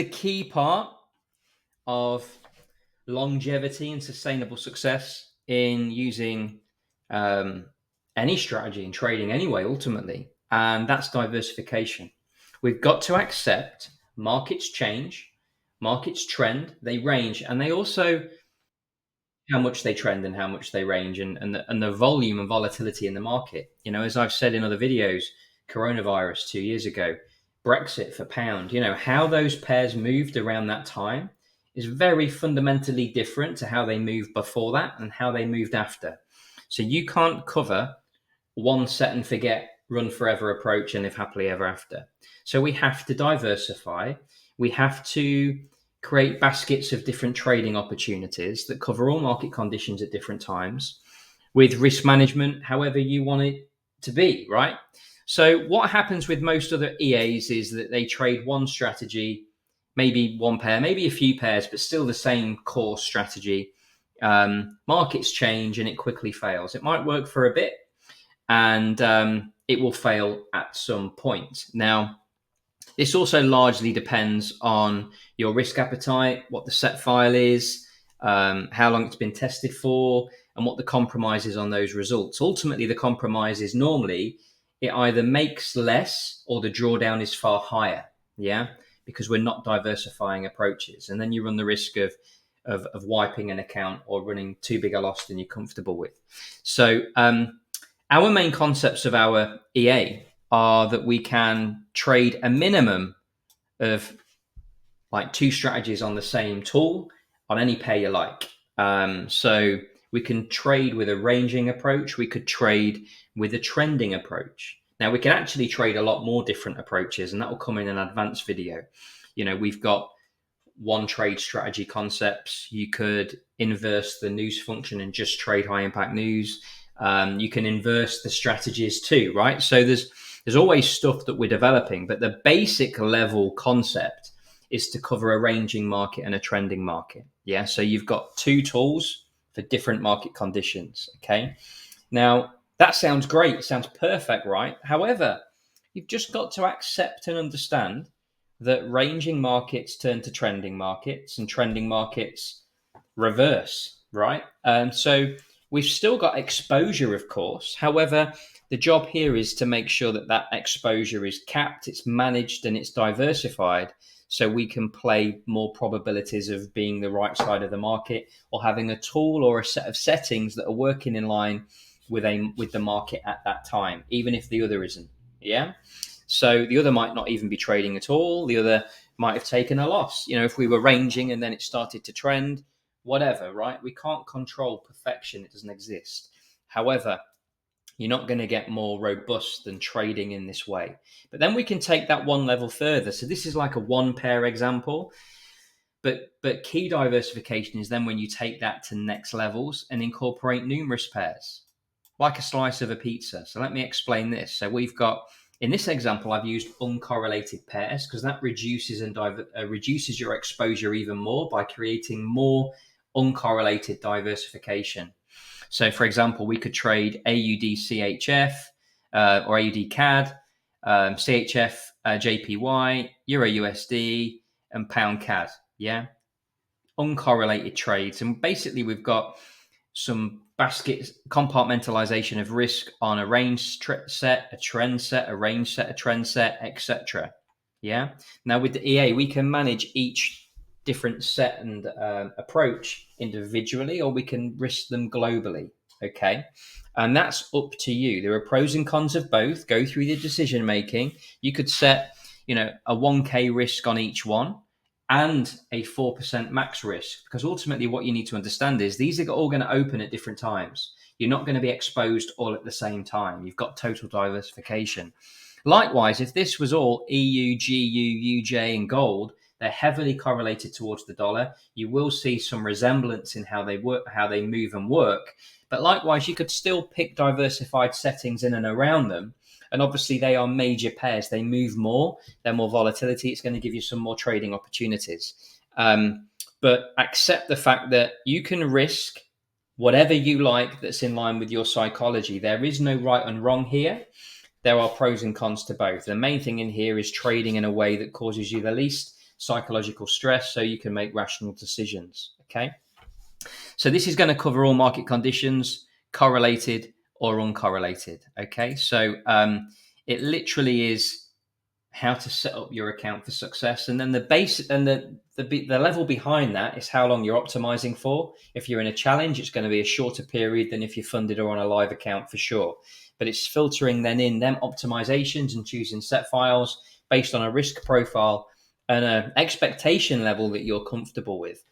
The key part of longevity and sustainable success in using any strategy in trading anyway, ultimately, and that's diversification. We've got to accept markets change, markets trend, they range, and they also how much they trend and how much they range, and the volume and volatility in the market. As I've said in other videos, coronavirus 2 years ago, Brexit for pound, how those pairs moved around that time is very fundamentally different to how they moved before that and how they moved after. So you can't cover one set and forget, run forever approach and live happily ever after. So we have to diversify. We have to create baskets of different trading opportunities that cover all market conditions at different times with risk management, however you want it to be, right? So what happens with most other EAs is that they trade one strategy, maybe one pair, maybe a few pairs, but still the same core strategy. Markets change and it quickly fails. It might work for a bit, and it will fail at some point. Now, this also largely depends on your risk appetite, what the set file is, how long it's been tested for, and what the compromise is on those results. Ultimately, the compromise is normally it either makes less or the drawdown is far higher, because we're not diversifying approaches. And then you run the risk of wiping an account or running too big a loss than you're comfortable with. So our main concepts of our EA are that we can trade a minimum of like 2 strategies on the same tool on any pair you like. So we can trade with a ranging approach. We could trade with a trending approach. Now we can actually trade a lot more different approaches, and that will come in an advanced video. We've got one trade strategy concepts. You could inverse the news function and just trade high impact news. You can inverse the strategies too, right? So there's always stuff that we're developing, but the basic level concept is to cover a ranging market and a trending market. Yeah. So you've got 2 tools for different market conditions. Okay. Now that sounds great. It sounds perfect, right? However, you've just got to accept and understand that ranging markets turn to trending markets and trending markets reverse, right? So we've still got exposure, of course. However, the job here is to make sure that that exposure is capped, it's managed, and it's diversified, so we can play more probabilities of being the right side of the market or having a tool or a set of settings that are working in line with the market at that time, even if the other isn't. Yeah. So the other might not even be trading at all. The other might have taken a loss. If we were ranging and then it started to trend, whatever, right? We can't control perfection. It doesn't exist. However, you're not going to get more robust than trading in this way. But then we can take that one level further. So this is like a 1 pair example. But key diversification is then when you take that to next levels and incorporate numerous pairs, like a slice of a pizza. So let me explain this. So we've got, in this example, I've used uncorrelated pairs because that reduces your exposure even more by creating more uncorrelated diversification. So, for example, we could trade AUD CHF or AUD CAD, CHF JPY, Euro USD, and Pound CAD. Yeah, uncorrelated trades, and basically we've got some basket compartmentalization of risk on a range set, a trend set, a range set, a trend set, etc. Yeah. Now with the EA, we can manage each different set and approach individually, or we can risk them globally. Okay. And that's up to you. There are pros and cons of both. Go through the decision making. You could set, a 1K risk on each one and a 4% max risk, because ultimately what you need to understand is these are all going to open at different times. You're not going to be exposed all at the same time. You've got total diversification. Likewise, if this was all EU, GU, UJ, and gold, they're heavily correlated towards the dollar. You will see some resemblance in how they work, how they move and work. But likewise, you could still pick diversified settings in and around them. And obviously, they are major pairs. They move more. They're more volatility. It's going to give you some more trading opportunities. But accept the fact that you can risk whatever you like that's in line with your psychology. There is no right and wrong here. There are pros and cons to both. The main thing in here is trading in a way that causes you the least psychological stress so you can make rational decisions. Okay. So this is going to cover all market conditions, correlated or uncorrelated. Okay. So it literally is how to set up your account for success, and then the base and the level behind that is how long you're optimizing for. If you're in a challenge, it's going to be a shorter period than if you're funded or on a live account for sure. But it's filtering then in them optimizations and choosing set files based on a risk profile and an expectation level that you're comfortable with.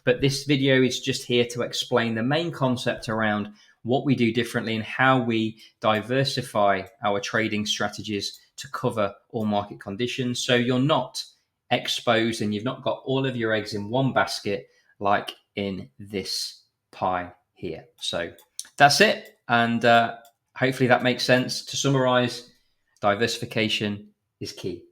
But this video is just here to explain the main concept around what we do differently and how we diversify our trading strategies to cover all market conditions. So you're not exposed and you've not got all of your eggs in one basket like in this pie here. So that's it. And hopefully that makes sense. To summarize, diversification is key.